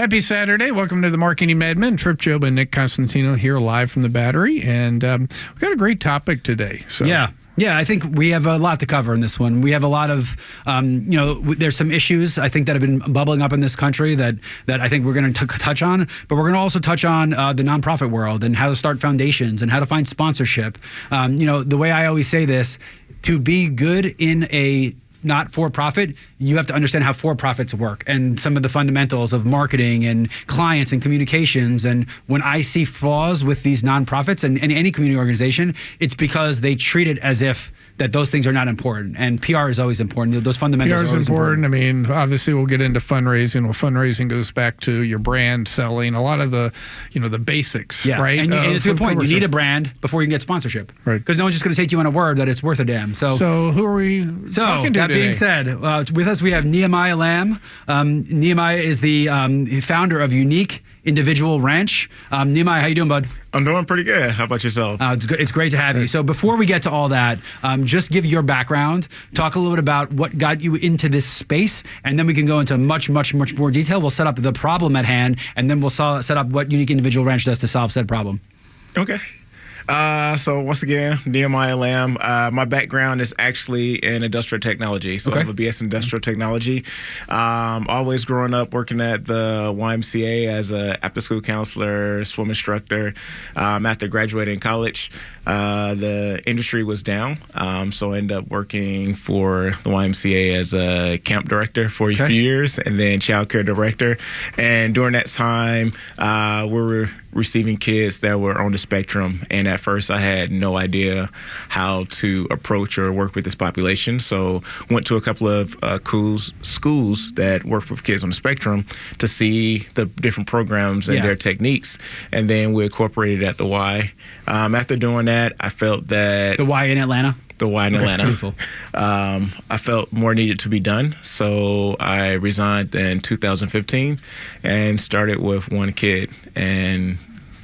Happy Saturday. Welcome to the Marketing Madmen. Trip Job and Nick Constantino here live from the Battery. And we've got a great topic today. So. Yeah, I think we have a lot to cover in this one. We have a lot of, there's some issues I think that have been bubbling up in this country that I think we're going to touch on. But we're going to also touch on the nonprofit world and how to start foundations and how to find sponsorship. The way I always say this, to be good in a not for-profit, you have to understand how for-profits work and some of the fundamentals of marketing and clients and communications. And when I see flaws with these nonprofits and any community organization, it's because they treat it as if that those things are not important. And PR is always important. Those fundamentals are always important. I mean, obviously we'll get into fundraising. Well, fundraising goes back to your brand selling, a lot of the, the basics, right? And it's a good point. You need a brand before you can get sponsorship. Right. Because no one's just going to take you on a word that it's worth a damn. So who are we talking to that today? Being said, with us we have Nehemiah Lamb. Nehemiah is the founder of Unique Individual Ranch. Nehemiah, how you doing, bud? I'm doing pretty good. How about yourself? It's great to have you. So before we get to all that, just give your background, talk a little bit about what got you into this space, and then we can go into much, much, much more detail. We'll set up the problem at hand, and then we'll set up what Unique Individual Ranch does to solve said problem. Okay. So once again, Nehemiah Lamb. My background is actually in industrial technology. So I have a BS in industrial technology. Always growing up working at the YMCA as an after-school counselor, swim instructor. After graduating college, the industry was down. So I ended up working for the YMCA as a camp director for a few years and then child care director. And during that time, we were receiving kids that were on the spectrum. And at first I had no idea how to approach or work with this population. So went to a couple of schools that work with kids on the spectrum to see the different programs and their techniques. And then we incorporated at the Y. After doing that, I felt that... The Y in Atlanta? The Y in Atlanta. Beautiful. I felt more needed to be done. So I resigned in 2015 and started with one kid and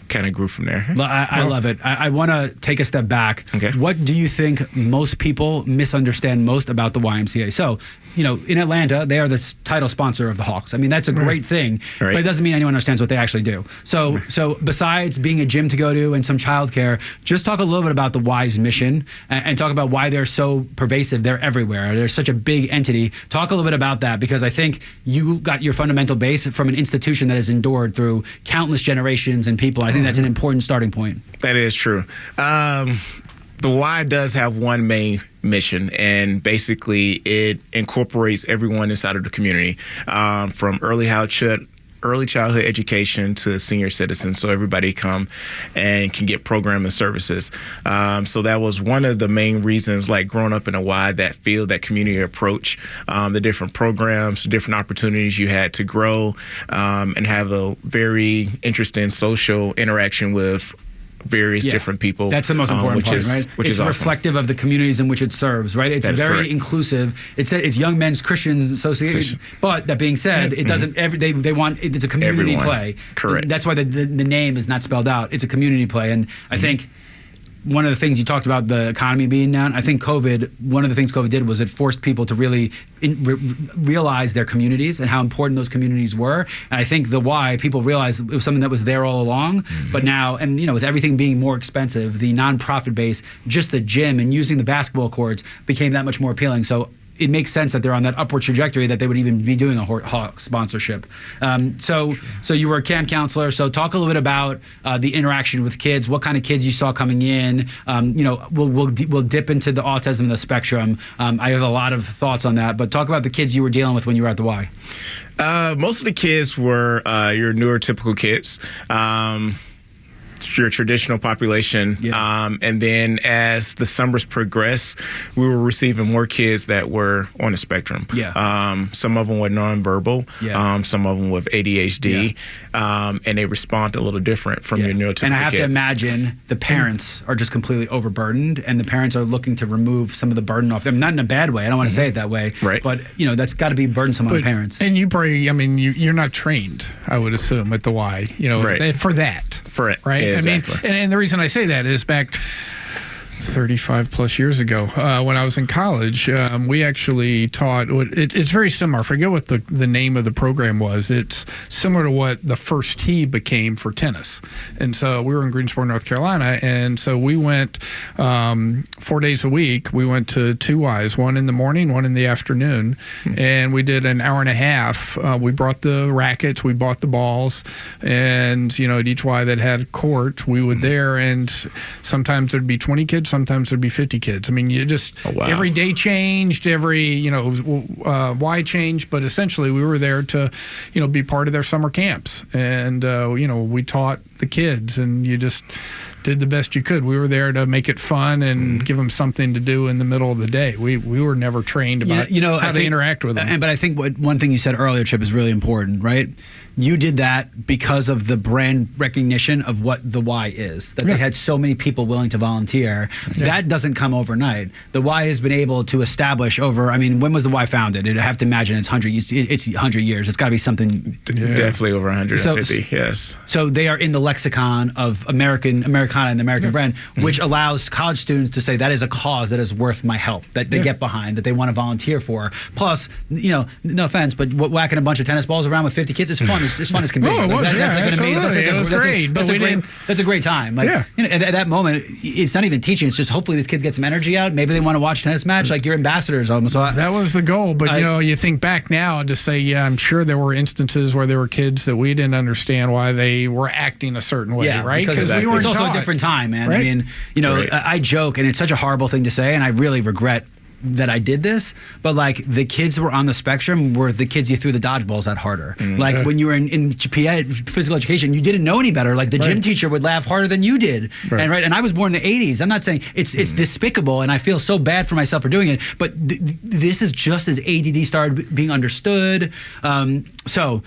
kind of grew from there. I love it. I want to take a step back. Okay. What do you think most people misunderstand most about the YMCA? So, in Atlanta, they are the title sponsor of the Hawks. I mean, that's a great thing, but it doesn't mean anyone understands what they actually do. So besides being a gym to go to and some childcare, just talk a little bit about the Y's mission and talk about why they're so pervasive. They're everywhere. They're such a big entity. Talk a little bit about that, because I think you got your fundamental base from an institution that has endured through countless generations and people. I think that's an important starting point. That is true. The Y does have one main mission, and basically it incorporates everyone inside of the community, from early childhood education to senior citizens, so everybody come and can get program and services. So that was one of the main reasons, like growing up in a Y, that field, that community approach, the different programs, the different opportunities you had to grow and have a very interesting social interaction with various different people. That's the most important part, right? Which is awesome. Reflective of the communities in which it serves, right? It's very inclusive. It's Young Men's Christian Association, but that being said, it doesn't. They want it's a community play. Correct. That's why the name is not spelled out. It's a community play, and I think one of the things you talked about, the economy being down, I think one of the things COVID did was it forced people to really realize their communities and how important those communities were. And I think the why people realized it was something that was there all along, but now, and with everything being more expensive, the nonprofit base, just the gym and using the basketball courts became that much more appealing. So it makes sense that they're on that upward trajectory that they would even be doing a Hawk sponsorship. So you were a camp counselor. So talk a little bit about the interaction with kids. What kind of kids you saw coming in? We'll dip into the autism and the spectrum. I have a lot of thoughts on that, but talk about the kids you were dealing with when you were at the Y. Most of the kids were your neurotypical kids. Your traditional population. And then as the summers progressed, we were receiving more kids that were on the spectrum. Some of them were nonverbal, some of them with ADHD, and they respond a little different from your neurotypical And I have kid. to imagine the parents are just completely overburdened, and the parents are looking to remove some of the burden off them. Not in a bad way. I don't want to say it that way. Right. But, that's got to be burdensome on the parents. And you probably, you're not trained, I would assume, at the Y, for that. For it. Right? Exactly. And the reason I say that is back 35 plus years ago, when I was in college, we actually taught, it's very similar. I forget what the name of the program was. It's similar to what the first tee became for tennis. And so we were in Greensboro, North Carolina. And so we went 4 days a week. We went to 2 Ys, one in the morning, one in the afternoon. And we did an hour and a half. We brought the rackets, we bought the balls, and, at each Y that had a court, we would there. And sometimes there'd be 20 kids, sometimes there'd be 50 kids. I mean, you just, every day changed, every, Y changed, but essentially we were there to, be part of their summer camps. And, we taught the kids, and you just did the best you could. We were there to make it fun and give them something to do in the middle of the day. We were never trained about how to interact with them. But I think one thing you said earlier, Chip, is really important, right? You did that because of the brand recognition of what the Y is, that they had so many people willing to volunteer. Yeah. That doesn't come overnight. The Y has been able to establish when was the Y founded? I have to imagine it's 100 years. It's got to be something. Definitely over 150, yes. So they are in the lexicon of Americana and the American brand, which allows college students to say that is a cause that is worth my help, that they get behind, that they want to volunteer for. Plus, no offense, but whacking a bunch of tennis balls around with 50 kids is fun. It's fun as can be. Oh, it was, absolutely. It was great. That's a great time. At that moment, it's not even teaching. It's just hopefully these kids get some energy out. Maybe they want to watch a tennis match, like your ambassadors almost. So that was the goal. But, you think back now to say, I'm sure there were instances where there were kids that we didn't understand why they were acting a certain way, right? Because we weren't taught. It's also a different time, man. Right? I mean, I joke, and it's such a horrible thing to say, and I really regret that I did this, but the kids who were on the spectrum were the kids you threw the dodgeballs at harder. When you were in PA, physical education, you didn't know any better. The gym teacher would laugh harder than you did. And I was born in the 80s. I'm not saying it's despicable, and I feel so bad for myself for doing it, but this is just as ADD started being understood. So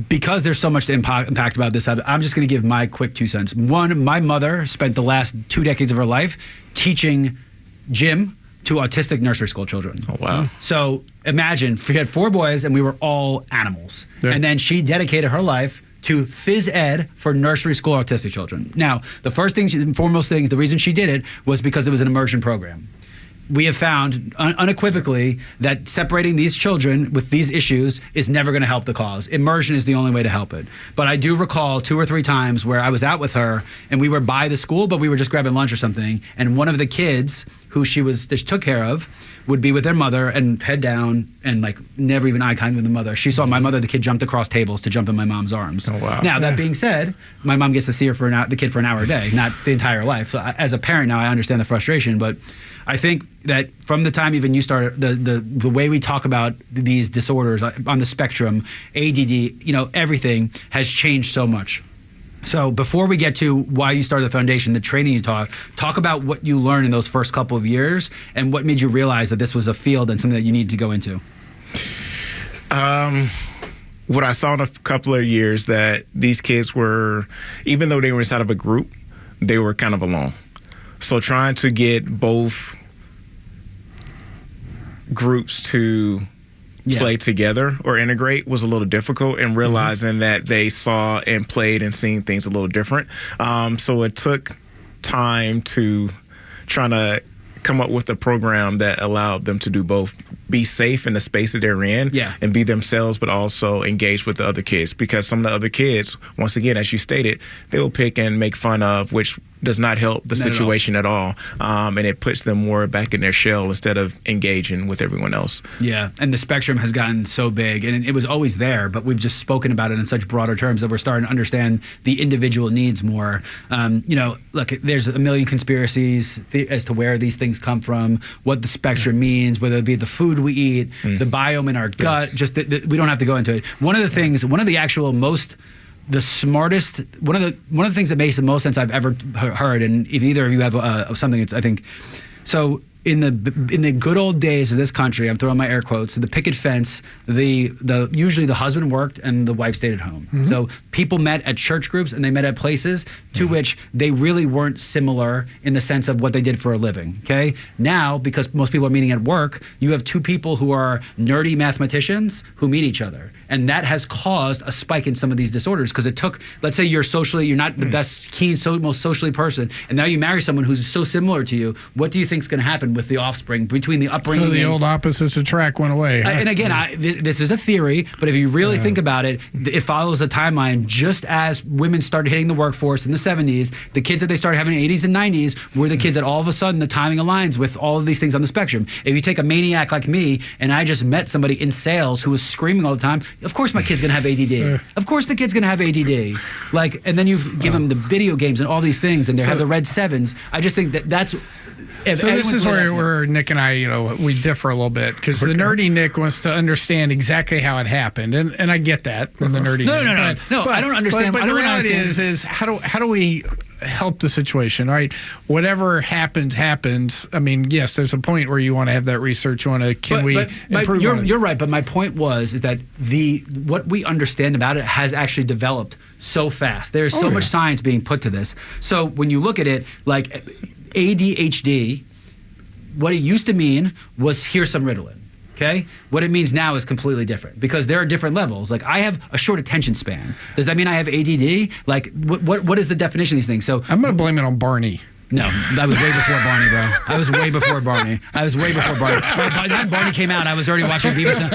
because there's so much to impact about this, I'm just going to give my quick 2 cents. One, my mother spent the last 2 decades of her life teaching gym to autistic nursery school children. Oh, wow. So imagine, we had 4 boys and we were all animals. Yeah. And then she dedicated her life to phys ed for nursery school autistic children. Now, the foremost thing, the reason she did it was because it was an immersion program. We have found unequivocally that separating these children with these issues is never going to help the cause. Immersion is the only way to help it. But I do recall 2 or 3 times where I was out with her and we were by the school, but we were just grabbing lunch or something. And one of the kids who she took care of would be with their mother and head down and never even eye contact with the mother. She saw my mother, the kid jumped across tables to jump in my mom's arms. Oh, wow. Now, that being said, my mom gets to see her the kid for an hour a day, not the entire life. So as a parent now, I understand the frustration, but I think that from the time even you started, the way we talk about these disorders on the spectrum, ADD, everything has changed so much. So before we get to why you started the foundation, the training you talk about what you learned in those first couple of years and what made you realize that this was a field and something that you needed to go into. What I saw in a couple of years that these kids were, even though they were inside of a group, they were kind of alone. So trying to get both groups to play together or integrate was a little difficult, and realizing that they saw and played and seen things a little different. So it took time to try to come up with a program that allowed them to do both, be safe in the space that they're in and be themselves, but also engage with the other kids, because some of the other kids, once again, as you stated, they will pick and make fun of, which does not help the situation at all. And it puts them more back in their shell instead of engaging with everyone else. Yeah, and the spectrum has gotten so big, and it was always there, but we've just spoken about it in such broader terms that we're starting to understand the individual needs more. Look, there's a million conspiracies as to where these things come from, what the spectrum means, whether it be the food we eat, the biome in our gut, just we don't have to go into it. One of the things, one of the things that makes the most sense I've ever heard, and if either of you have something, it's, I think, so in the good old days of this country, I'm throwing my air quotes, the picket fence, usually the husband worked and the wife stayed at home. So people met at church groups and they met at places to which they really weren't similar in the sense of what they did for a living. Okay. Now, because most people are meeting at work, you have two people who are nerdy mathematicians who meet each other, and that has caused a spike in some of these disorders because it took. Let's say you're not the best, most socially person, and now you marry someone who's so similar to you. What do you think is going to happen with the offspring between the upbringing? So the old opposites attract went away. Huh? And again, this is a theory, but if you really think about it, it follows a timeline. Just as women started hitting the workforce in the 70s, the kids that they started having in the 80s and 90s were the kids that all of a sudden the timing aligns with all of these things on the spectrum. If you take a maniac like me and I just met somebody in sales who was screaming all the time, of course my kid's gonna have ADD. Of course the kid's gonna have ADD. And then you give them the video games and all these things, and they have the red sevens. I just think that's. So this is where Nick and I, we differ a little bit because the nerdy Nick wants to understand exactly how it happened, and I get that from the nerdy. No, I don't understand. But the reality is how do we help the situation? All right, whatever happens. I mean, yes, there's a point where you want to have that research. You want to improve? You're right, but my point is that what we understand about it has actually developed so fast. There's so much science being put to this. So when you look at it, like ADHD, what it used to mean was here's some Ritalin. Okay? What it means now is completely different because there are different levels. Like I have a short attention span. Does that mean I have ADD? Like what is the definition of these things? So I'm going to blame it on Barney. No, I was way before Barney, bro. I was way before Barney. By the time Barney came out, I was already watching Beavis and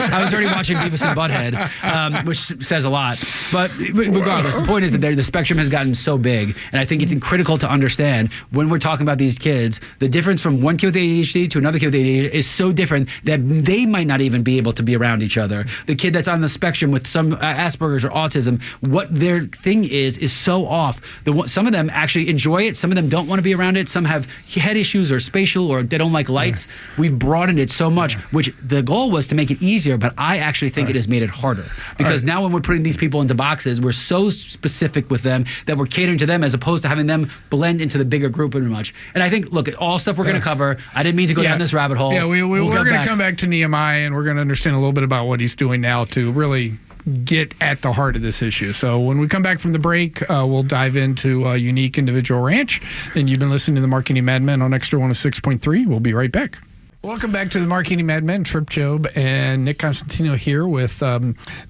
Butthead, which says a lot. But regardless, the point is that the spectrum has gotten so big, and I think it's critical to understand when we're talking about these kids, the difference from one kid with ADHD to another kid with ADHD is so different that they might not even be able to be around each other. The kid that's on the spectrum with some Asperger's or autism, what their thing is so off. Some of them actually enjoy it. Some of them don't want to be around it. Some have head issues or spatial, or they don't like lights. We've broadened it so much, which the goal was to make it easier, but I actually think it has made it harder because now when we're putting these people into boxes, we're so specific with them that we're catering to them as opposed to having them blend into the bigger group pretty much. And I think, look, all stuff we're going to cover. I didn't mean to go down this rabbit hole. Yeah, we're going to come back to Nehemiah, and we're going to understand a little bit about what he's doing now to really get at the heart of this issue. So when we come back from the break, we'll dive into Unique Individual Ranch. And you've been listening to the Marketing Mad Men on Extra 106.3. We'll be right back. Welcome back to the Marketing Mad Men. Trip Job and Nick Constantino here with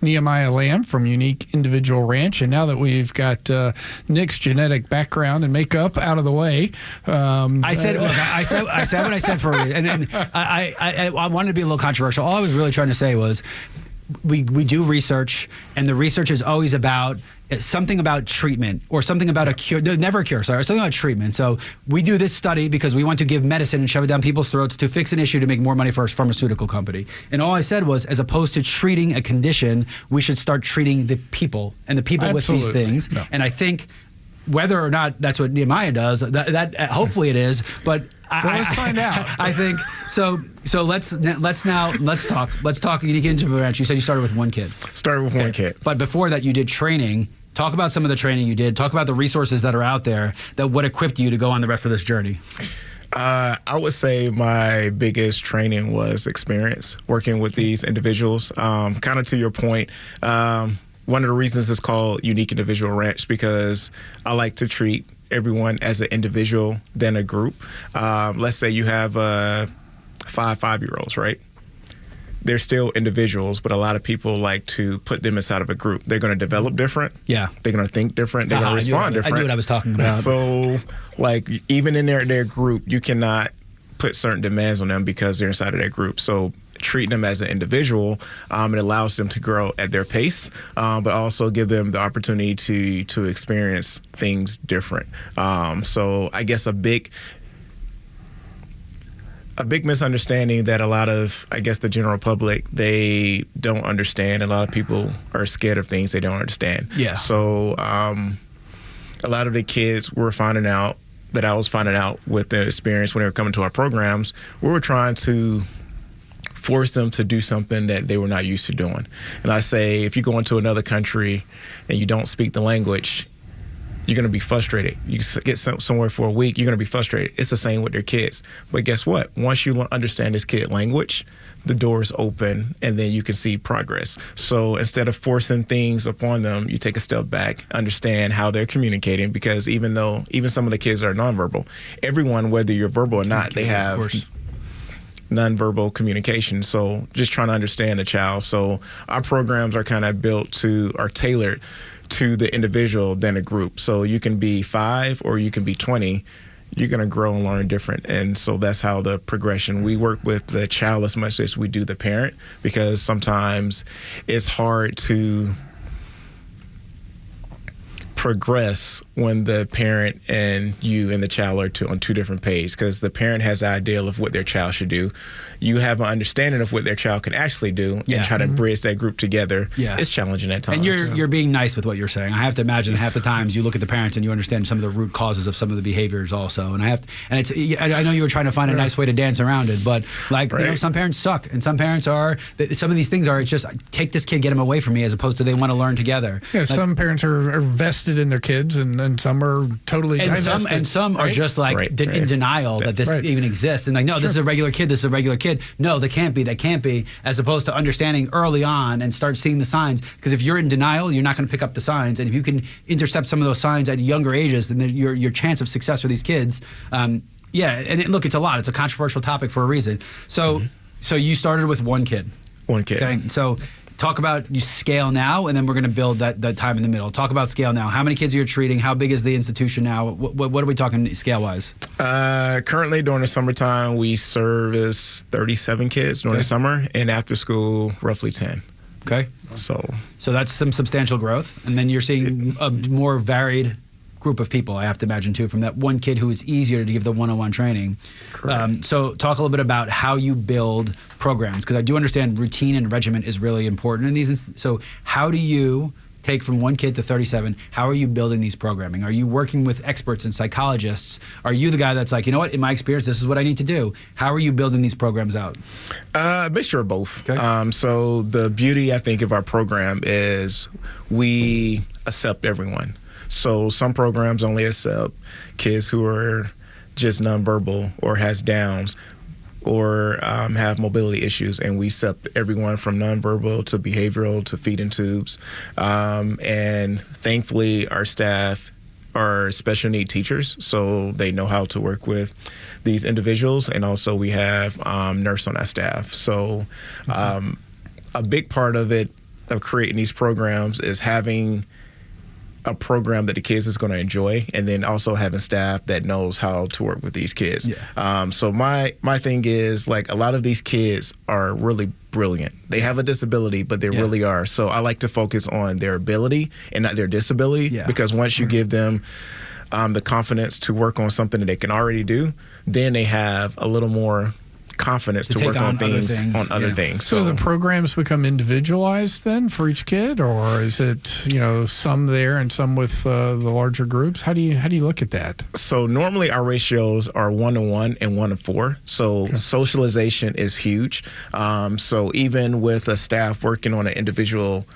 Nehemiah Lamb from Unique Individual Ranch. And now that we've got Nick's genetic background and makeup out of the way, I said what I said for you, and then I wanted to be a little controversial. All I was really trying to say was, we do research, and the research is always about something about treatment or something about a cure. Never a cure, sorry. Something about treatment. So we do this study because we want to give medicine and shove it down people's throats to fix an issue to make more money for a pharmaceutical company. And all I said was, as opposed to treating a condition, we should start treating the people and the people with these things. No. And I think whether or not that's what Nehemiah does, that hopefully it is, but let's find out. I think so. So let's talk Unique Individual Ranch. You said you started with one kid. Started with one kid. But before that, you did training. Talk about some of the training you did. Talk about the resources that are out there that would equip you to go on the rest of this journey. I would say my biggest training was experience working with these individuals. Kind of to your point, one of the reasons it's called Unique Individual Ranch because I like to treat everyone as an individual than a group. Let's say you have 5-5-year-olds, right? They're still individuals, but a lot of people like to put them inside of a group. They're going to develop different. Yeah. They're going to think different. They're going to respond different. I knew what I was talking about. So, like, even in their group, you cannot put certain demands on them because they're inside of their group. So treat them as an individual, it allows them to grow at their pace, but also give them the opportunity to experience things different. So I guess a big misunderstanding that a lot of, I guess, the general public, they don't understand. A lot of people are scared of things they don't understand. Yeah. So a lot of the kids were finding out that I was finding out with the experience when they were coming to our programs, we were trying to force them to do something that they were not used to doing. And I say, if you go into another country and you don't speak the language, You're going to be frustrated. You get somewhere for a week, you're going to be frustrated. It's the same with their kids. But guess what? Once you understand this kid language, the doors open, and then you can see progress. So instead of forcing things upon them, you take a step back, understand how they're communicating, because even some of the kids are nonverbal, everyone, whether you're verbal or not, they have nonverbal communication. So just trying to understand the child. So our programs are kind of tailored to the individual than a group. So you can be 5 or you can be 20. You're going to grow and learn different. And so that's how the progression. We work with the child as much as we do the parent, because sometimes it's hard to progress when the parent and you and the child are on two different pages, because the parent has an ideal of what their child should do. You have an understanding of what their child can actually do, and try to bridge that group together. Yeah. It's challenging at times. And you're being nice with what you're saying. I have to imagine half the times you look at the parents and you understand some of the root causes of some of the behaviors also. And I know you were trying to find a nice way to dance around it, but some parents suck, and some parents some of these things are, it's just take this kid, get him away from me, as opposed to they want to learn together. Yeah, some parents are vested in their kids, and some are totally divested. And some are just in denial that this even exists, and no, this is a regular kid, this is a regular kid. No, that can't be, as opposed to understanding early on and start seeing the signs. Because if you're in denial, you're not going to pick up the signs, and if you can intercept some of those signs at younger ages, then your chance of success for these kids, look, it's a lot. It's a controversial topic for a reason. So you started with one kid. One kid. Okay, so talk about you scale now, and then we're going to build that time in the middle. Talk about scale now. How many kids are you treating? How big is the institution now? What are we talking scale-wise? Currently, during the summertime, we service 37 kids during the summer, and after school, roughly 10. Okay. So that's some substantial growth, and then you're seeing a more varied group of people, I have to imagine, too, from that one kid who is easier to give the one-on-one training. So talk a little bit about how you build programs, because I do understand routine and regiment is really important in these. So how do you take from one kid to 37? How are you building these programming? Are you working with experts and psychologists? Are you the guy that's like, you know what, in my experience, this is what I need to do? How are you building these programs out? A mixture of both. Okay. So the beauty, I think, of our program is we accept everyone. So some programs only accept kids who are just nonverbal or has Downs or have mobility issues, and we accept everyone from nonverbal to behavioral to feeding tubes. And thankfully, our staff are special need teachers, so they know how to work with these individuals. And also we have nurse on our staff. So a big part of creating these programs is having a program that the kids is going to enjoy, and then also having staff that knows how to work with these kids. Yeah. So my thing is, a lot of these kids are really brilliant. They have a disability, but they really are. So I like to focus on their ability and not their disability, because once you give them the confidence to work on something that they can already do, then they have a little more confidence to work on other things. So the programs become individualized then for each kid, or is it some there and some with the larger groups? How do you look at that? So normally our ratios are 1-to-1 and 1-to-4. So socialization is huge. So even with a staff working on an individual,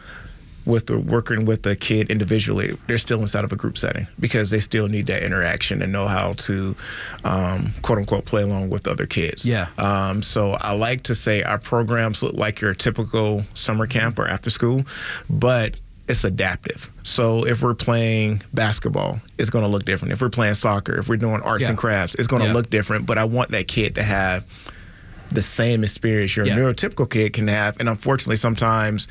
working with the kid individually, they're still inside of a group setting, because they still need that interaction and know how to, quote unquote, play along with other kids. So I like to say our programs look like your typical summer camp or after school, but it's adaptive. So if we're playing basketball, it's going to look different. If we're playing soccer, if we're doing arts and crafts, it's going to look different. But I want that kid to have the same experience your neurotypical kid can have. And unfortunately, sometimes,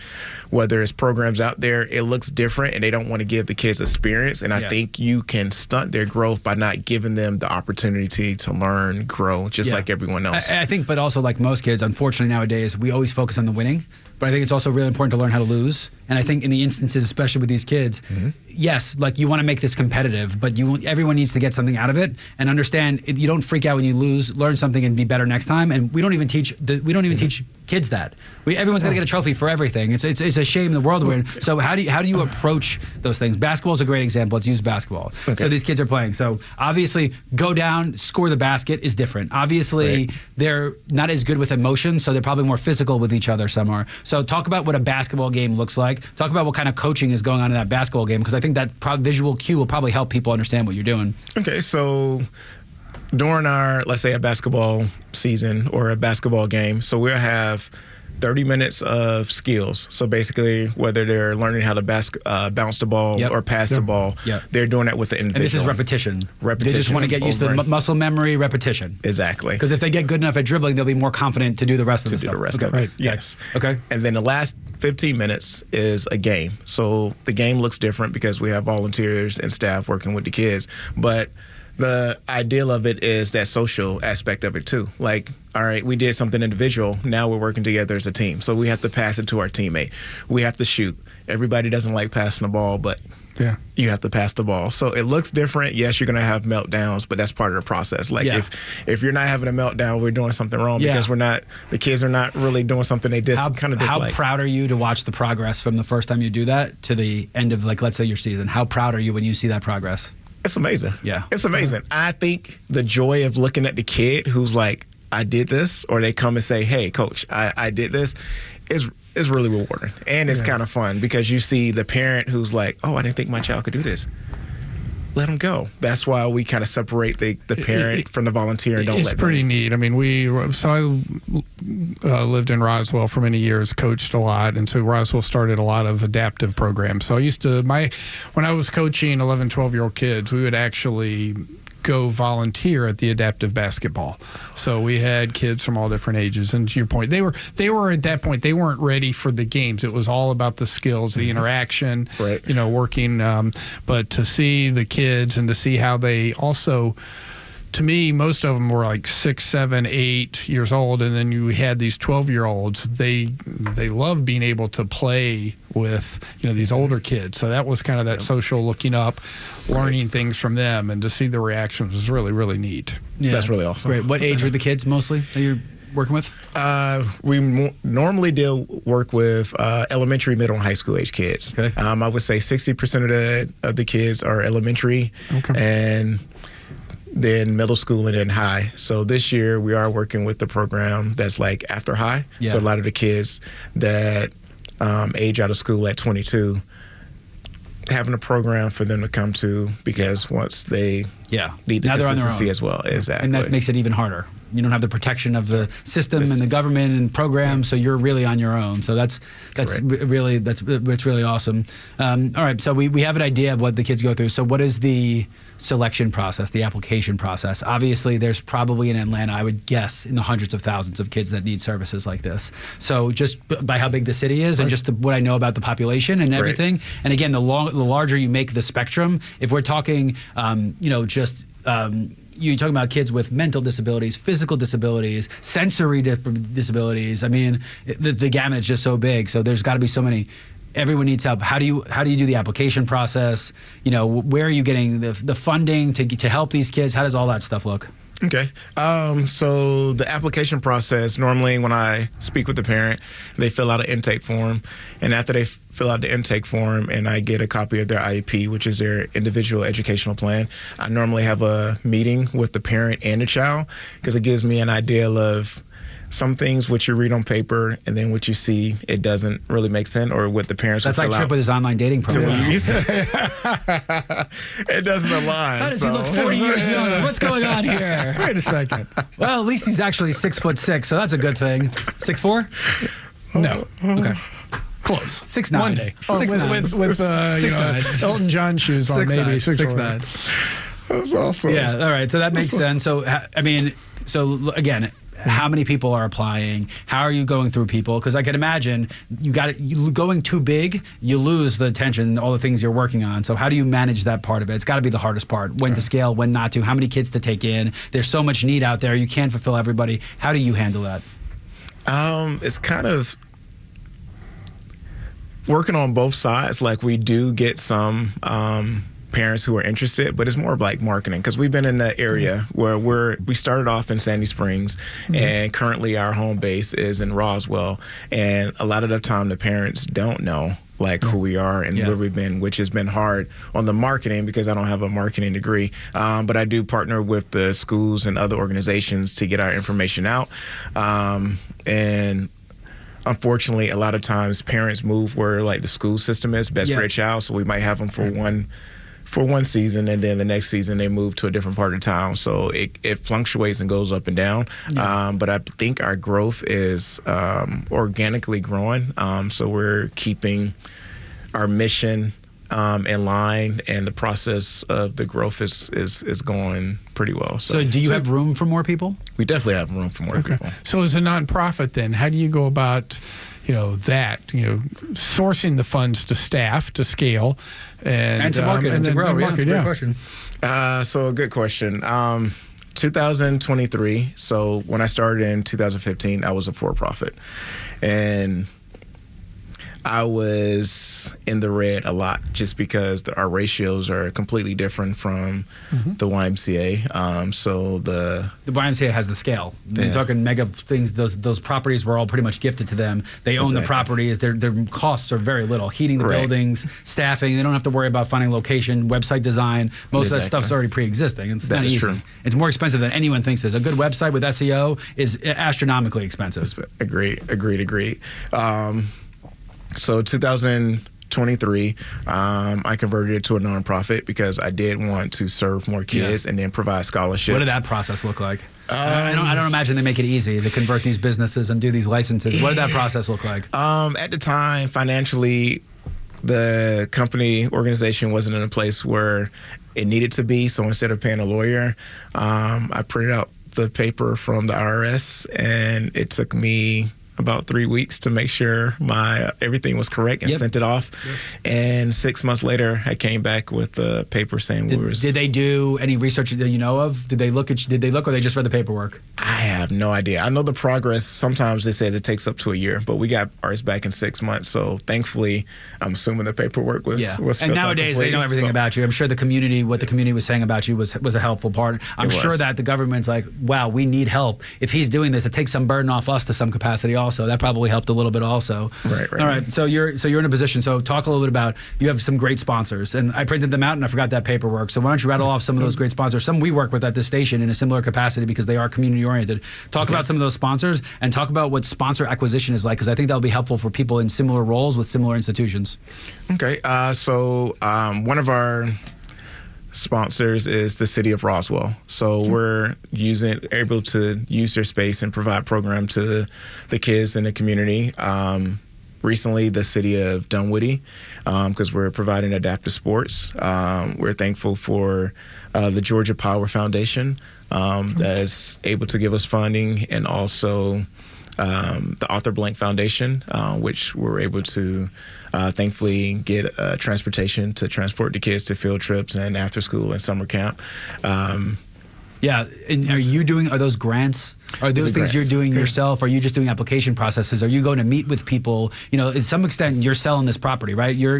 whether it's programs out there, it looks different and they don't want to give the kids experience. And I think you can stunt their growth by not giving them the opportunity to learn, grow, just like everyone else. I think, but also like most kids, unfortunately nowadays, we always focus on the winning. But I think it's also really important to learn how to lose. And I think in the instances, especially with these kids, yes, you want to make this competitive, but everyone needs to get something out of it and understand you don't freak out when you lose. Learn something and be better next time. And we don't even teach teach kids that. Everyone's got to get a trophy for everything. It's a shame the world we're in. So how do you approach those things? Basketball is a great example. Let's use basketball. So these kids are playing. So obviously, go down, score the basket is different. Obviously, they're not as good with emotion, so they're probably more physical with each other. Some are. So talk about what a basketball game looks like. talk about what kind of coaching is going on in that basketball game, because I think that visual cue will probably help people understand what you're doing. Okay, so during our, let's say, a basketball season or a basketball game, so we'll have 30 minutes of skills. So basically, whether they're learning how to bounce the ball or pass the ball, they're doing that with the individual. And this is repetition. They just want to get used to the muscle memory, repetition. Exactly. Because if they get good enough at dribbling, they'll be more confident to do the rest of the stuff. Right. Yes. Okay. And then the last 15 minutes is a game. So the game looks different because we have volunteers and staff working with the kids. But the ideal of it is that social aspect of it too. Like, all right, we did something individual. Now we're working together as a team. So we have to pass it to our teammate. We have to shoot. Everybody doesn't like passing the ball, but you have to pass the ball. So it looks different. Yes, you're going to have meltdowns, but that's part of the process. Like if you're not having a meltdown, we're doing something wrong because the kids are not really doing something they kind of dislike. How proud are you to watch the progress from the first time you do that to the end of, like, let's say your season? How proud are you when you see that progress? It's amazing. Yeah. It's amazing. I think the joy of looking at the kid who's like, I did this, or they come and say, hey, coach, I did this, is really rewarding. And it's kind of fun because you see the parent who's like, oh, I didn't think my child could do this. Let them go. That's why we kind of separate the parent from the volunteer and don't let them. It's pretty neat. I mean, I lived in Roswell for many years, coached a lot, and so Roswell started a lot of adaptive programs. So I used to, when I was coaching 11, 12-year-old kids, we would actually go volunteer at the adaptive basketball. So we had kids from all different ages. And to your point, they were at that point, they weren't ready for the games. It was all about the skills, the interaction, working. But to see the kids and to see how they also, to me, most of them were like 6, 7, 8 years old, and then you had these 12-year-olds. They love being able to play with these older kids. So that was kind of that social looking up, learning things from them, and to see the reactions was really, really neat. Yeah, that's really awesome. Great. What age were the kids mostly that you're working with? We normally work with elementary, middle, and high school age kids. Okay. I would say 60% of the kids are elementary, and then middle school and then high. So this year we are working with the program that's like after high. So a lot of the kids that age out of school at 22, having a program for them to come to, because once they need the consistency as well. Exactly. And that makes it even harder. You don't have the protection of the system and the government and programs, so you're really on your own. So that's really awesome. All right, so we have an idea of what the kids go through. So what is the selection process, the application process? Obviously, there's probably in Atlanta, I would guess, in the hundreds of thousands of kids that need services like this. So just by how big the city is and just what I know about the population and everything. And again, the larger you make the spectrum, if we're talking, you're talking about kids with mental disabilities, physical disabilities, sensory disabilities. I mean, the gamut is just so big. So there's got to be so many. Everyone needs help. How do you do the application process? Where are you getting the funding to help these kids? How does all that stuff look? Okay. So the application process, normally when I speak with the parent, they fill out an intake form. And after they fill out the intake form and I get a copy of their IEP, which is their individual educational plan, I normally have a meeting with the parent and the child because it gives me an idea of some things which you read on paper and then what you see, it doesn't really make sense, or what the parents That's like Trip with his online dating program. It doesn't align. How does he look 40 years younger? What's going on here? Wait a second. Well, at least he's actually 6'6", so that's a good thing. 6'4"? No. Okay. Close. 6'9". One day. 6'9". With Elton John shoes on, maybe 6'9". That's awesome. Yeah, all right, so that makes sense. So, I mean, again, how many people are applying? How are you going through people? Because I can imagine you going too big, you lose the attention, all the things you're working on. So how do you manage that part of it? It's got to be the hardest part. When to scale, when not to. How many kids to take in? There's so much need out there. You can't fulfill everybody. How do you handle that? It's kind of working on both sides. Like, we do get some parents who are interested, but it's more of like marketing, because we've been in that area where we started off in Sandy Springs, and currently our home base is in Roswell, and a lot of the time the parents don't know who we are and where we've been, which has been hard on the marketing because I don't have a marketing degree, but I do partner with the schools and other organizations to get our information out, and unfortunately, a lot of times parents move where like the school system is best for their child. So we might have them for one season, and then the next season they move to a different part of town. So it fluctuates and goes up and down. But I think our growth is organically growing. So we're keeping our mission in line, and the process of the growth is going pretty well. So do you have room for more people? We definitely have room for more people. So as a nonprofit, then, how do you go about, sourcing the funds to staff, to scale, and to market, and to grow? Yeah, that's a great question. So a good question. 2023. So when I started in 2015, I was a for-profit, and I was in the red a lot just because our ratios are completely different from the YMCA. So the YMCA has the scale. You're talking mega things. Those properties were all pretty much gifted to them. They own the properties. Their costs are very little. Heating the buildings, staffing. They don't have to worry about finding location, website design. Most of that stuff's already pre-existing. It's not easy. True. It's more expensive than anyone thinks it is. A good website with SEO is astronomically expensive. Agreed. So 2023, I converted it to a nonprofit because I did want to serve more kids and then provide scholarships. What did that process look like? I don't imagine they make it easy to convert these businesses and do these licenses. What did that process look like? At the time, financially, the company organization wasn't in a place where it needed to be. So instead of paying a lawyer, I printed out the paper from the IRS, and it took me about 3 weeks to make sure everything was correct and sent it off. And 6 months later, I came back with the paper saying Did they do any research that you know of? Did they look, or they just read the paperwork? I have no idea. I know the progress. Sometimes it says it takes up to a year, but we got ours back in 6 months. So thankfully, I'm assuming the paperwork was and nowadays they know everything about you. I'm sure what the community was saying about you was a helpful part. I'm sure that the government's like, wow, we need help. If he's doing this, it takes some burden off us to some capacity also. That probably helped a little bit also. Right. All right. So you're in a position. So talk a little bit about, you have some great sponsors, and I printed them out and I forgot that paperwork. So why don't you rattle off some of those great sponsors? Some we work with at this station in a similar capacity because they are community oriented. Talk about some of those sponsors and talk about what sponsor acquisition is like, because I think that'll be helpful for people in similar roles with similar institutions. Okay. So one of our sponsors is the city of Roswell. So we're able to use their space and provide program to the kids in the community. Recently, the city of Dunwoody, because we're providing adaptive sports. We're thankful for the Georgia Power Foundation that is able to give us funding, and also the Arthur Blank Foundation, which we're able to thankfully get transportation to transport the kids to field trips and after school and summer camp. And are those grants? Are those things you're doing yourself? Are you just doing application processes? Are you going to meet with people? To some extent, you're selling this property, right? You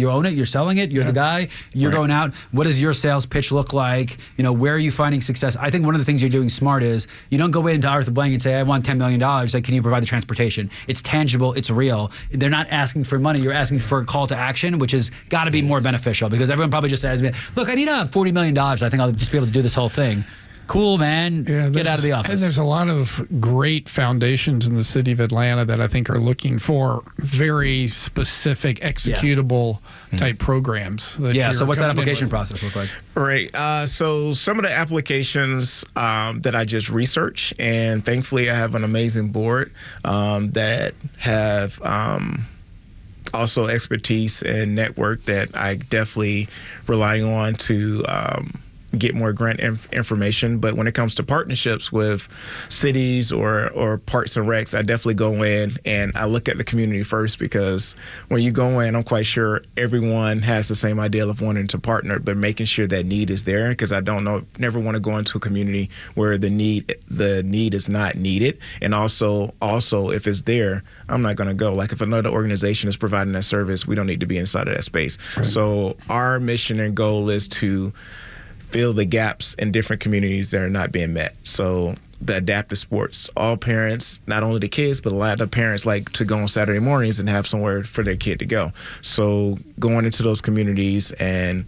own it. You're selling it. You're the guy. You're going out. What does your sales pitch look like? Where are you finding success? I think one of the things you're doing smart is you don't go into Arthur Blank and say, I want $10 million. Like, can you provide the transportation? It's tangible. It's real. They're not asking for money. You're asking for a call to action, which has got to be more beneficial, because everyone probably just says, look, I need $40 million. I think I'll just be able to do this whole thing. Cool, man. Get out of the office. And there's a lot of great foundations in the city of Atlanta that I think are looking for very specific, executable type programs. So what's that application process look like? Right. So some of the applications that I just researched, and thankfully I have an amazing board that have also expertise and network that I definitely rely on to get more grant information. But when it comes to partnerships with cities or parks and recs, I definitely go in and I look at the community first, because when you go in, I'm quite sure everyone has the same idea of wanting to partner, but making sure that need is there, because I never want to go into a community where the need is not needed. And also if it's there, I'm not going to go. Like, if another organization is providing that service, we don't need to be inside of that space. Right. So our mission and goal is to fill the gaps in different communities that are not being met. So the adaptive sports, all parents, not only the kids, but a lot of parents like to go on Saturday mornings and have somewhere for their kid to go. So going into those communities and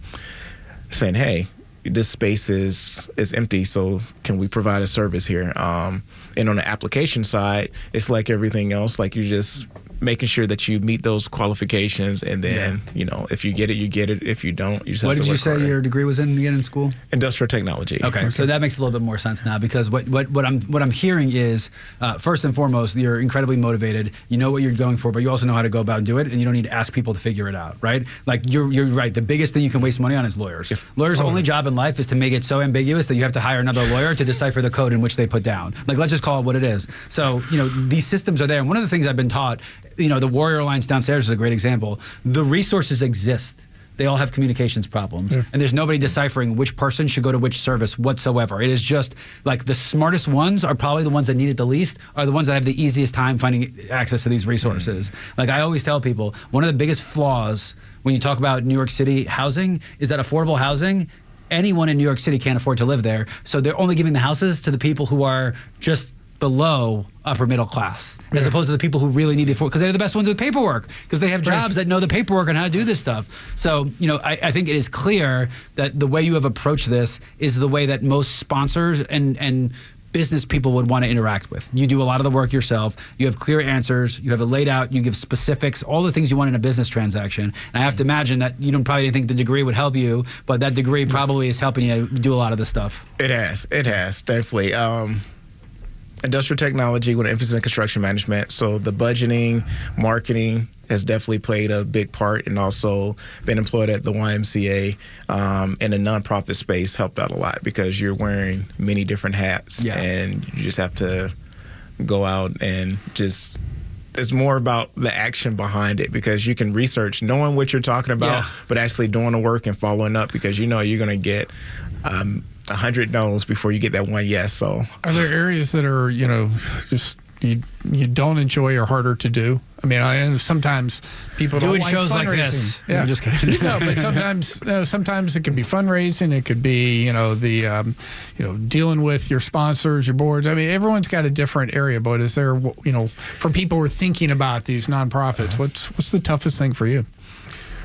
saying, hey, this space is empty, so can we provide a service here? And on the application side, it's like everything else. Like, you're just making sure that you meet those qualifications, and then if you get it, you get it. If you don't, you just have What to did you work say harder. your degree was in again in school? Industrial technology. Okay, so that makes a little bit more sense now, because what I'm hearing is first and foremost, you're incredibly motivated. You know what you're going for, but you also know how to go about and do it, and you don't need to ask people to figure it out, right? Like, you're right. The biggest thing you can waste money on is lawyers. Yes. Lawyers' only job in life is to make it so ambiguous that you have to hire another lawyer to decipher the code in which they put down. Like, let's just call it what it is. So these systems are there, and one of the things I've been taught, the Warrior Alliance downstairs is a great example. The resources exist. They all have communications problems, and there's nobody deciphering which person should go to which service whatsoever. It is just like the smartest ones are probably the ones that need it the least, are the ones that have the easiest time finding access to these resources. Like, I always tell people, one of the biggest flaws when you talk about New York City housing is that affordable housing, anyone in New York City can't afford to live there. So they're only giving the houses to the people who are just below upper middle class, as opposed to the people who really need the afford, because they're the best ones with paperwork, because they have jobs that know the paperwork and how to do this stuff. So, I think it is clear that the way you have approached this is the way that most sponsors and business people would want to interact with. You do a lot of the work yourself. You have clear answers. You have it laid out. You give specifics, all the things you want in a business transaction. And I have to imagine that you probably didn't think the degree would help you, but that degree probably is helping you do a lot of the stuff. It has, definitely. Industrial technology with an emphasis in construction management. So the budgeting, marketing has definitely played a big part, and also been employed at the YMCA in the nonprofit space helped out a lot, because you're wearing many different hats, and you just have to go out and just, it's more about the action behind it, because you can research knowing what you're talking about, but actually doing the work and following up, because you're going to get 100 no's before you get that one yes. So are there areas that are, just you don't enjoy or harder to do? I mean, I know sometimes people don't doing like shows fundraising. like this. Yeah, No, just kidding. No, but sometimes it could be fundraising. It could be dealing with your sponsors, your boards. I mean, everyone's got a different area. But is there, for people who are thinking about these nonprofits, what's the toughest thing for you?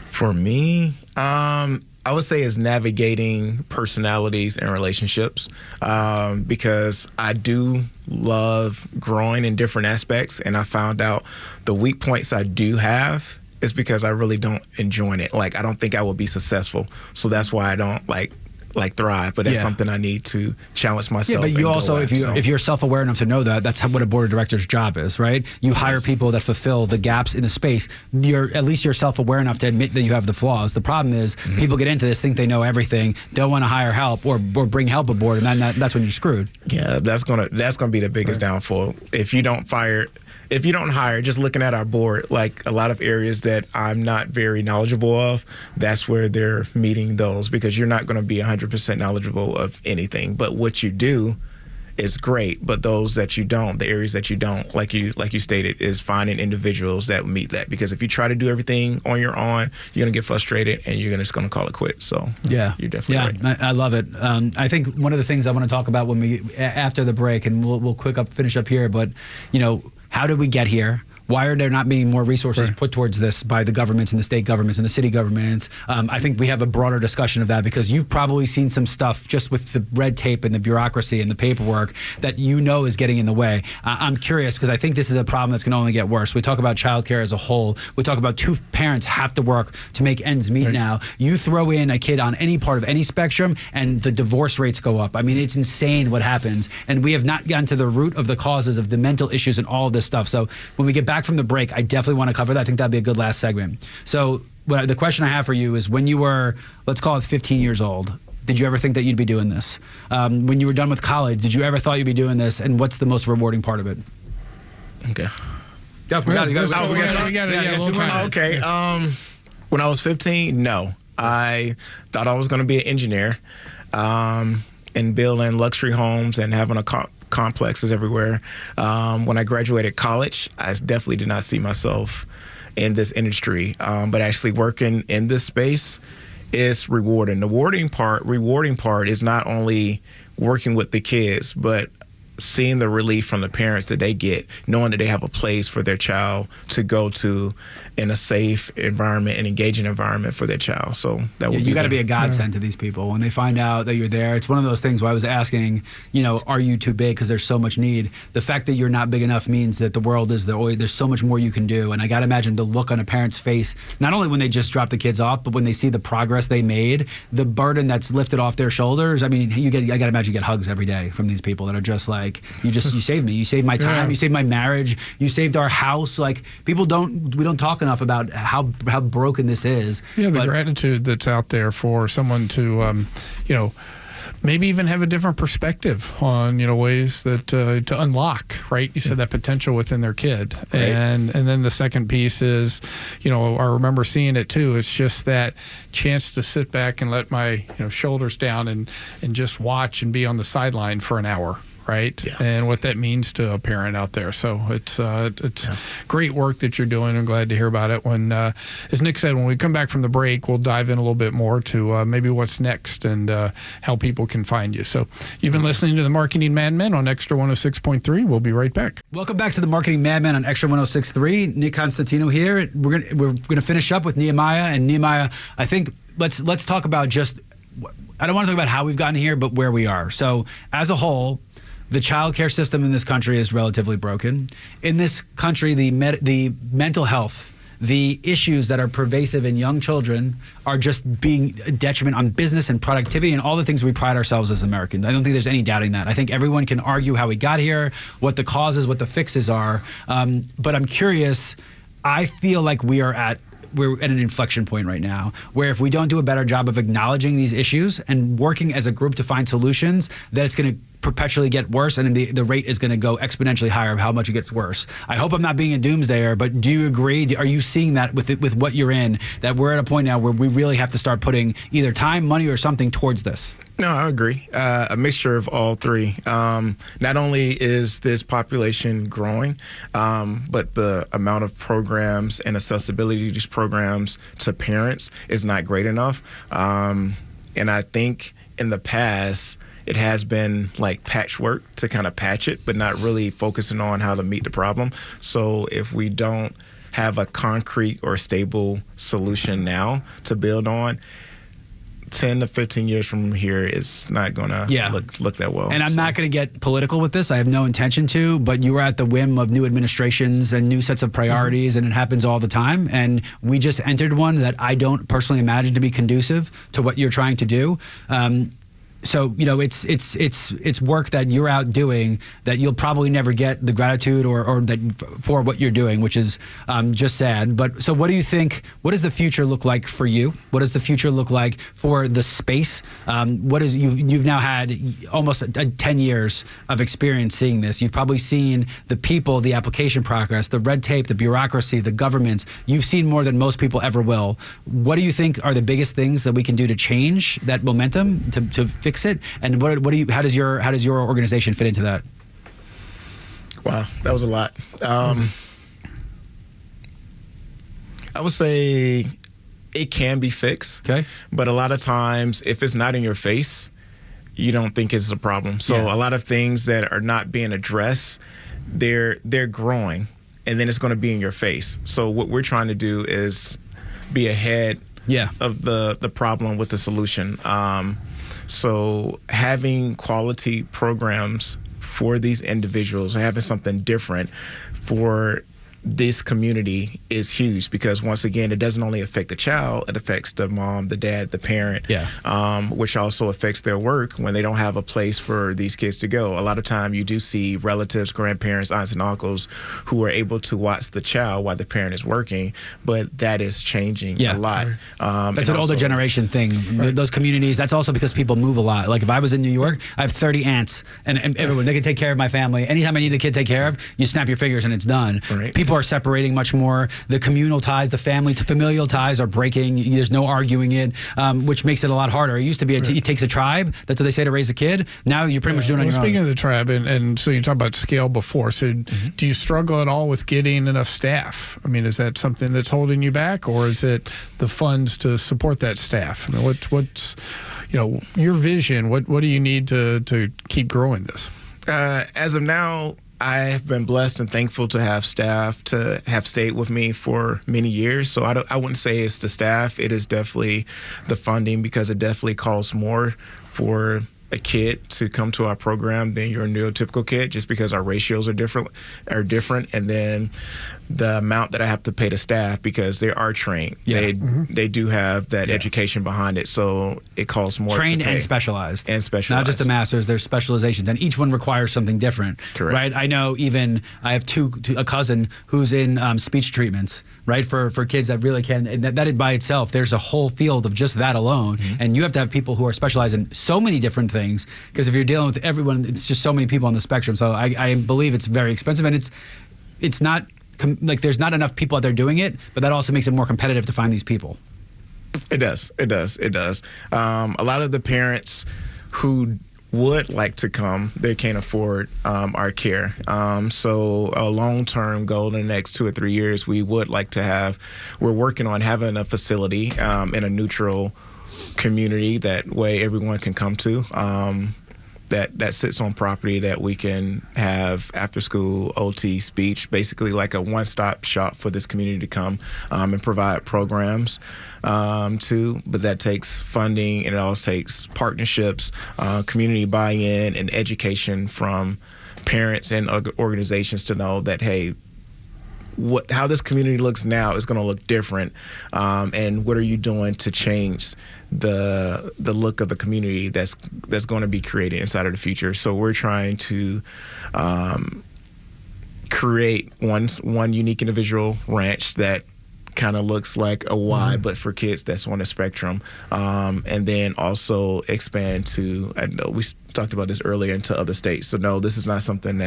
For me, I would say is navigating personalities and relationships, because I do love growing in different aspects, and I found out the weak points I do have is because I really don't enjoy it. Like, I don't think I will be successful, so that's why I don't like thrive, but that's something I need to challenge myself. Yeah, but you also, if you're self-aware enough to know that, that's what a board of directors' job is, right? You hire people that fulfill the gaps in the space. At least you're self-aware enough to admit that you have the flaws. The problem is people get into this, think they know everything, don't want to hire help or bring help aboard, and then that's when you're screwed. Yeah, that's gonna be the biggest downfall. If you don't hire, just looking at our board, like a lot of areas that I'm not very knowledgeable of, that's where they're meeting those, because you're not going to be 100% knowledgeable of anything. But what you do is great. But those that you don't, the areas that you don't, like you stated, is finding individuals that meet that. Because if you try to do everything on your own, you're going to get frustrated and you're just going to call it quits. So you're definitely right. I love it. I think one of the things I want to talk about after the break, and we'll finish up here, but how did we get here? Why are there not being more resources put towards this by the governments and the state governments and the city governments? I think we have a broader discussion of that, because you've probably seen some stuff just with the red tape and the bureaucracy and the paperwork that is getting in the way. I'm curious, because I think this is a problem that's going to only get worse. We talk about childcare as a whole. We talk about two parents have to work to make ends meet now. You throw in a kid on any part of any spectrum and the divorce rates go up. I mean, it's insane what happens. And we have not gotten to the root of the causes of the mental issues and all of this stuff. So when we get back from the break, I definitely want to cover that. I think that'd be a good last segment. So the question I have for you is, when you were, let's call it 15 years old, did you ever think that you'd be doing this? When you were done with college, did you ever thought you'd be doing this? And what's the most rewarding part of it? Okay. Okay. When I was 15, no. I thought I was going to be an engineer, and building luxury homes and having a complexes everywhere. When I graduated college, I definitely did not see myself in this industry, but actually working in this space is rewarding. The rewarding part is not only working with the kids, but seeing the relief from the parents that they get, knowing that they have a place for their child to go to in a safe environment and engaging environment for their child. So that would you got to be a godsend to these people when they find out that you're there. It's one of those things where I was asking, are you too big because there's so much need? The fact that you're not big enough means that the world is there's so much more you can do. And I got to imagine the look on a parent's face, not only when they just drop the kids off, but when they see the progress they made, the burden that's lifted off their shoulders. I mean, I got to imagine you get hugs every day from these people that are just like, you saved me. You saved my time. You saved my marriage. You saved our house. Like, we don't talk enough about how broken this is. Yeah, the gratitude that's out there for someone to, maybe even have a different perspective on, ways that to unlock, right? You said that potential within their kid. Right. And then the second piece is, I remember seeing it too. It's just that chance to sit back and let my, shoulders down and just watch and be on the sideline for an hour. Right. Yes. And what that means to a parent out there. So it's great work that you're doing. I'm glad to hear about it. When, as Nick said, when we come back from the break, we'll dive in a little bit more to maybe what's next and how people can find you. So you've been listening to the Marketing Madmen on Extra 106.3. We'll be right back. Welcome back to the Marketing Madmen on Extra 106.3. Nick Constantino here. We're gonna finish up with Nehemiah. And Nehemiah, I think let's talk about just, I don't want to talk about how we've gotten here, but where we are. So as a whole, the child care system in this country is relatively broken. In this country, the mental health, the issues that are pervasive in young children are just being a detriment on business and productivity and all the things we pride ourselves as Americans. I don't think there's any doubting that. I think everyone can argue how we got here, what the causes, what the fixes are. But I'm curious, I feel like we're at an inflection point right now where if we don't do a better job of acknowledging these issues and working as a group to find solutions, that it's going to perpetually get worse and the rate is going to go exponentially higher of how much it gets worse. I hope I'm not being a doomsdayer, but do you agree? Are you seeing that with what you're in, that we're at a point now where we really have to start putting either time, money, or something towards this? No, I agree. A mixture of all three. Not only is this population growing, but the amount of programs and accessibility to these programs to parents is not great enough. And I think in the past, it has been like patchwork to kind of patch it, but not really focusing on how to meet the problem. So if we don't have a concrete or stable solution now to build on, 10 to 15 years from here is not going to look that well. And I'm not going to get political with this. I have no intention to, but you are at the whim of new administrations and new sets of priorities, and it happens all the time. And we just entered one that I don't personally imagine to be conducive to what you're trying to do. So, it's work that you're out doing that you'll probably never get the gratitude or that for what you're doing, which is just sad. But so what do you think, what does the future look like for you? What does the future look like for the space? You've now had almost 10 years of experience seeing this. You've probably seen the people, the application progress, the red tape, the bureaucracy, the governments. You've seen more than most people ever will. What do you think are the biggest things that we can do to change that momentum, to fix it? And how does your organization fit into that? Wow, that was a lot. I would say it can be fixed. Okay. But a lot of times, if it's not in your face, you don't think it's a problem. So a lot of things that are not being addressed, they're growing, and then it's going to be in your face. So what we're trying to do is be ahead of the problem with the solution. So having quality programs for these individuals, having something different for this community is huge, because once again, it doesn't only affect the child, it affects the mom, the dad, the parent, which also affects their work when they don't have a place for these kids to go. A lot of time you do see relatives, grandparents, aunts and uncles who are able to watch the child while the parent is working, but that is changing a lot. That's an older generation thing. Those communities, that's also because people move a lot. Like if I was in New York, I have 30 aunts and everyone, they can take care of my family. Anytime I need a kid to take care of, you snap your fingers and it's done. People are separating much more. The communal ties, the familial ties are breaking. There's no arguing it, which makes it a lot harder. It used to be it takes a tribe. That's what they say to raise a kid. Now you're pretty much doing it on your own. Speaking of the tribe, and so you talked about scale before. So do you struggle at all with getting enough staff? I mean, is that something that's holding you back, or is it the funds to support that staff? I mean, what's your vision? What do you need to keep growing this? As of now, I have been blessed and thankful to have staff to have stayed with me for many years. So I wouldn't say it's the staff. It is definitely the funding, because it definitely costs more for a kid to come to our program than your neurotypical kid, just because our ratios are different, and then the amount that I have to pay the staff, because they are trained. Yeah. They do have that education behind it, so it costs more. Trained to pay. and specialized. Not just the masters, there's specializations, and each one requires something different. Correct. Right? I know I have a cousin who's in speech treatments, right, for kids that really can, and that by itself, there's a whole field of just that alone, and you have to have people who are specialized in so many different things, because if you're dealing with everyone, it's just so many people on the spectrum. So I believe it's very expensive, and it's not, like, there's not enough people out there doing it, but that also makes it more competitive to find these people. It does. A lot of the parents who would like to come, they can't afford our care. So a long-term goal in the next 2 or 3 years, we're working on having a facility in a neutral community, that way everyone can come to. That sits on property that we can have after school OT speech, basically like a one-stop shop for this community to come and provide programs to. But that takes funding, and it also takes partnerships, community buy-in, and education from parents and organizations to know that, hey, how this community looks now is going to look different, and what are you doing to change the look of the community that's going to be created inside of the future. So we're trying to create one unique individual ranch that kind of looks like a Y, but for kids that's on the spectrum, and then also expand to, I know we talked about this earlier, into other states. So no, this is not something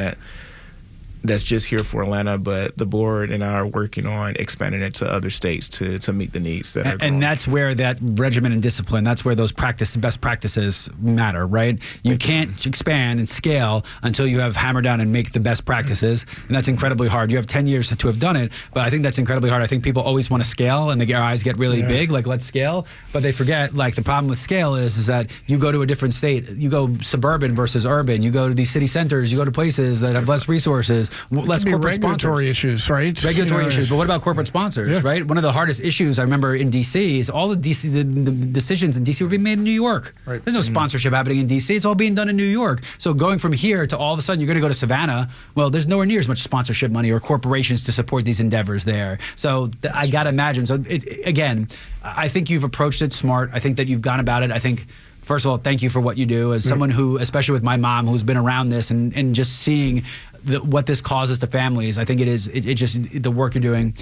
that's just here for Atlanta, but the board and I are working on expanding it to other states to meet the needs that are growing. And that's where that regimen and discipline, that's where those best practices matter, right? You can't expand and scale until you have hammered down and make the best practices, and that's incredibly hard. You have 10 years to have done it, but I think that's incredibly hard. I think people always want to scale, and their eyes get really big, like, let's scale, but they forget, like, the problem with scale is that you go to a different state, you go suburban versus urban, you go to these city centers, you go to places that have less resources, less corporate regulatory sponsors. issues, right? Regulatory issues, but what about corporate sponsors, right? One of the hardest issues I remember in DC is all the decisions in DC were being made in New York. Right. There's no sponsorship happening in DC. It's all being done in New York. So going from here to all of a sudden you're going to go to Savannah, well, there's nowhere near as much sponsorship money or corporations to support these endeavors there. So I got to imagine. So again, I think you've approached it smart. I think that you've gone about it. I think, first of all, thank you for what you do. As someone who, especially with my mom, who's been around this and just seeing what this causes to families, I think it just the work you're doing.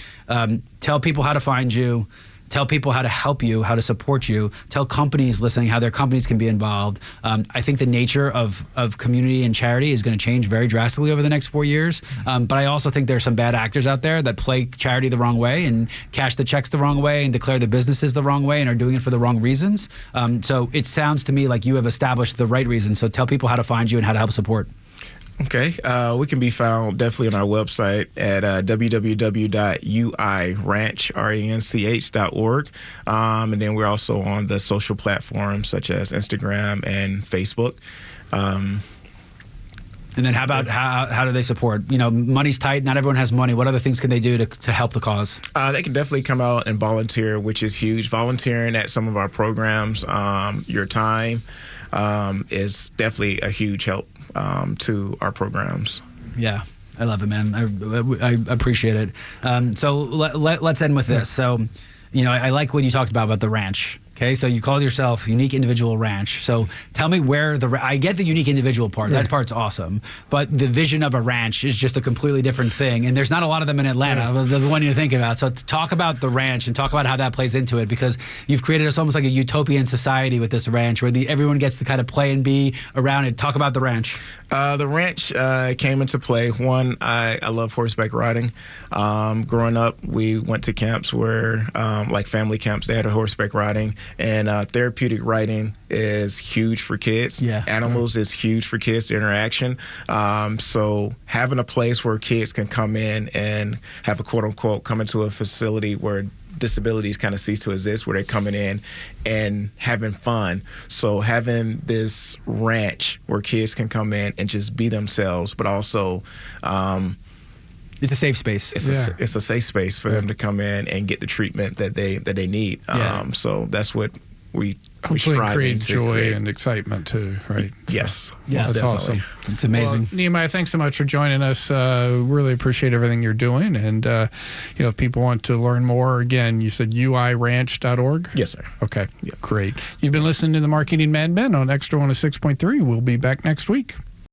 Tell people how to find you. Tell people how to help you, how to support you. Tell companies listening how their companies can be involved. I think the nature of community and charity is going to change very drastically over the next 4 years. But I also think there's some bad actors out there that play charity the wrong way and cash the checks the wrong way and declare the businesses the wrong way and are doing it for the wrong reasons. So it sounds to me like you have established the right reasons. So tell people how to find you and how to help support. Okay. We can be found definitely on our website at www.uiranch.org. And then we're also on the social platforms such as Instagram and Facebook. And then how do they support? Money's tight. Not everyone has money. What other things can they do to help the cause? They can definitely come out and volunteer, which is huge. Volunteering at some of our programs, your time is definitely a huge help to our programs. Yeah, I love it, man. I appreciate it. So let's end with this. So, I like what you talked about the ranch. Okay, so you call yourself Unique Individual Ranch. So tell me where I get the unique individual part. That part's awesome. But the vision of a ranch is just a completely different thing. And there's not a lot of them in Atlanta, the one you're thinking about. So talk about the ranch and talk about how that plays into it, because you've created almost like a utopian society with this ranch where everyone gets to kind of play and be around it. Talk about the ranch. The ranch came into play. One, I love horseback riding. Growing up, we went to camps where, like family camps, they had a horseback riding. And therapeutic riding is huge for kids. Yeah. Animals is huge for kids, the interaction. So having a place where kids can come in and have a quote unquote come into a facility where disabilities kind of cease to exist, where they're coming in and having fun. So having this ranch where kids can come in and just be themselves, but also it's a safe space. It's a safe space for them to come in and get the treatment that they need. So that's what we hopefully strive create to joy create. and excitement too, right? Yes. Yeah, That's definitely. awesome. It's amazing. Well, Nehemiah, thanks so much for joining us. Really appreciate everything you're doing. And, if people want to learn more, again, you said uiranch.org? Yes, sir. Okay, great. You've been listening to the Marketing Mad Men on Extra 106.3. We'll be back next week.